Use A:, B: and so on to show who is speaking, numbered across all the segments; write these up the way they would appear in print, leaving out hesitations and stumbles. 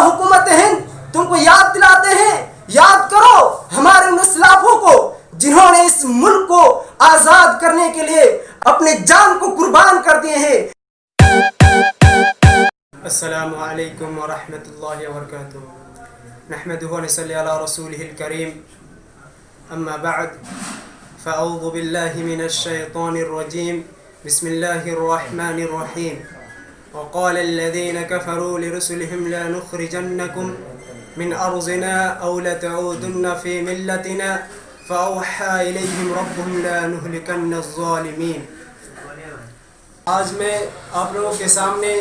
A: حکومت ہند تم کو یاد دلاتے ہیں، یاد کرو ہمارے ان اسلافوں کو جنہوں نے اس ملک کو آزاد کرنے کے لیے اپنے جان کو قربان کر دیے ہیں۔ السلام علیکم ورحمۃ اللہ وبرکاتہ۔ نحمدہ ونصلی علی رسولہ الکریم، اما بعد فاعوذ باللہ من الشیطان الرجیم، بسم اللہ الرحمن الرحیم۔ وقال الذين كفروا لرسلهم لنخرجنكم من أرضنا أو لتعودن في ملتنا فأوحى إليهم ربهم لنهلكن الظالمين۔ آج میں آپ لوگوں کے سامنے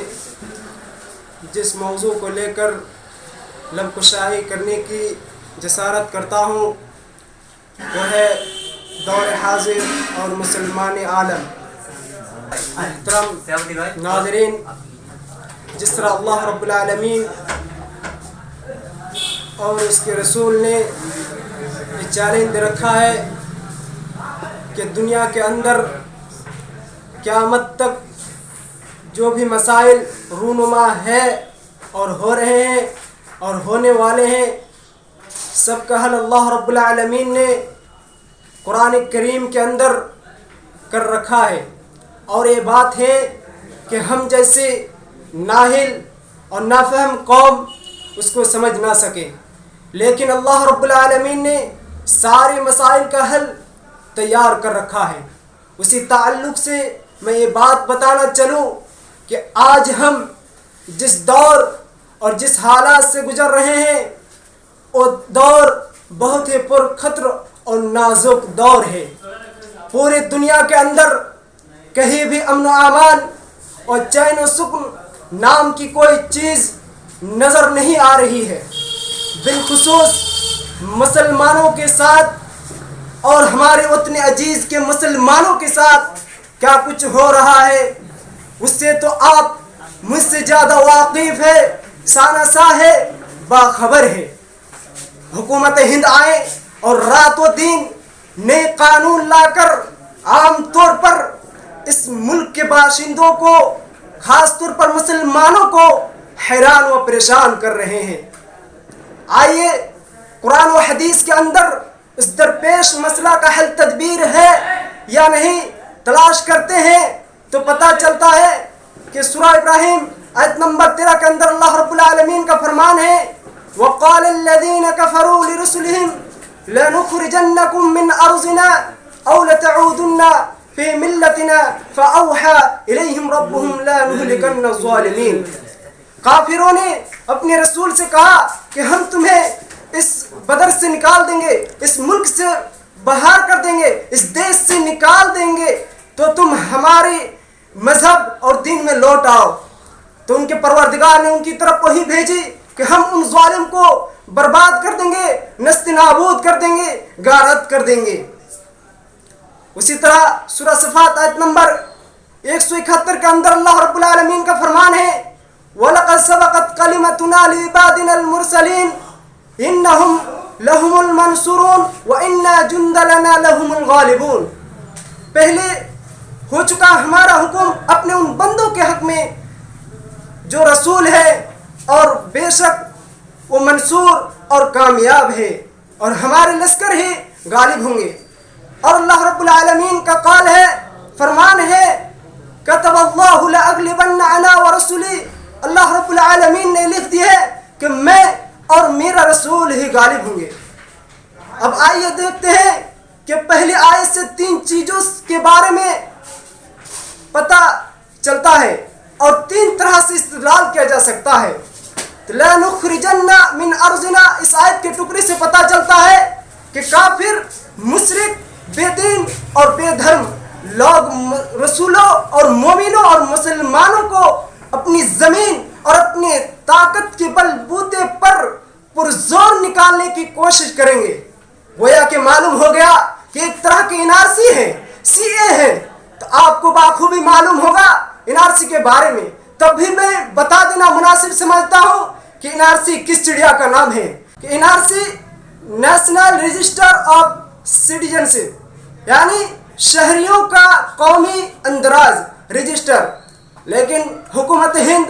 A: جس موضوع کو لے کر لب کشائی کرنے کی جسارت کرتا ہوں وہ ہے دور حاضر اور مسلمان عالم۔ محترم ناظرین، جس طرح اللہ رب العالمین اور اس کے رسول نے یہ چیلنج دے رکھا ہے کہ دنیا کے اندر قیامت تک جو بھی مسائل رونما ہے اور ہو رہے ہیں اور ہونے والے ہیں، سب کا حل اللہ رب العالمین نے قرآن کریم کے اندر کر رکھا ہے۔ اور یہ بات ہے کہ ہم جیسے نااہل اور نافہم قوم اس کو سمجھ نہ سکے، لیکن اللہ رب العالمین نے سارے مسائل کا حل تیار کر رکھا ہے۔ اسی تعلق سے میں یہ بات بتانا چلوں کہ آج ہم جس دور اور جس حالات سے گزر رہے ہیں وہ دور بہت ہی پرخطر اور نازک دور ہے۔ پوری دنیا کے اندر کہیں بھی امن و امان اور چین و سکون نام کی کوئی چیز نظر نہیں آ رہی ہے۔ بالخصوص مسلمانوں کے ساتھ اور ہمارے وطن عزیز کے مسلمانوں کے ساتھ کیا کچھ ہو رہا ہے اس سے تو آپ مجھ سے زیادہ واقف ہے، سانسا ہے، باخبر ہے۔ حکومت ہند آئے اور رات و دن نئے قانون لا کر عام طور پر اس ملک کے باشندوں کو، خاص طور پر مسلمانوں کو حیران و پریشان کر رہے ہیں۔ آئیے قرآن و حدیث کے اندر اس درپیش مسئلہ کا حل تدبیر ہے یا نہیں تلاش کرتے ہیں تو پتہ چلتا ہے کہ سورہ ابراہیم آیت نمبر 13 کے اندر اللہ رب العالمین کا فرمان ہے، وَقَالَ الَّذِينَ كَفَرُوا لِرُسُلِهِمْ لَنُخْرِجَنَّكُمْ مِنْ أَرْضِنَا أَوْ لَتَعُودُنَّ فِي مِلَّتِنَا فَأَوْحَى إِلَيْهِمْ رَبُّهُمْ لَنُهْلِكَنَّ الظَّالِمِينَ۔ کافروں نے اپنے رسول سے کہا کہ ہم تمہیں اس بدر سے نکال دیں گے، اس ملک سے باہر کر دیں گے، اس دیش سے نکال دیں گے تو تم ہمارے مذہب اور دین میں لوٹ آؤ۔ تو ان کے پروردگار نے ان کی طرف وہی بھیجی کہ ہم ان ظالم کو برباد کر دیں گے، نست نابود کر دیں گے، غارت کر دیں گے۔ اسی طرح سورہ صفات آیت نمبر 171 کے اندر اللہ رب العالمین کا فرمان ہے، وَلَقَدْ سَبَقَتْ كَلِمَتُنَا لِعِبَادِنَا الْمُرْسَلِينَ إِنَّهُمْ لَهُمُ الْمَنْصُورُونَ وَإِنَّا جُنْدَ لَنَا لَهُمُ الْغَالِبُونَ۔ پہلے ہو چکا ہمارا حکم اپنے ان بندوں کے حق میں جو رسول ہے، اور بے شک وہ منصور اور کامیاب ہے، اور ہمارے لشکر ہی غالب ہوں گے۔ اور اللہ رب العالمین کا قول ہے، فرمان ہے، کتب اللہ لأغلبن انا ورسولی، اللہ رب العالمین نے لکھ دی ہے کہ میں اور میرا رسول ہی غالب ہوں گے۔ اب آئیے دیکھتے ہیں کہ پہلی آیت سے 3 چیزوں کے بارے میں پتہ چلتا ہے اور 3 طرح سے استدلال کیا جا سکتا ہے۔ لَنُخْرِجَنَّ مِنْ أَرْضِنَا، اس آیت کے ٹکڑے سے پتہ چلتا ہے کہ کافر، مشرک، بے دین اور بے دھرم لوگ رسولوں اور مومنوں اور مسلمانوں کو اپنی زمین اور اپنی طاقت کے بل بوتے پر پرزور نکالنے کی کوشش کریں گے۔ گویا کہ معلوم ہو گیا کہ ایک طرح کی NRC ہے، CA ہے۔ تو آپ کو بخوبی معلوم ہوگا NRC کے بارے میں، تب بھی میں بتا دینا مناسب سمجھتا ہوں کہ NRC کس چڑیا کا نام ہے، کہ NRC national register of citizenship, یعنی شہریوں کا قومی اندراج رجسٹر۔ لیکن حکومت ہند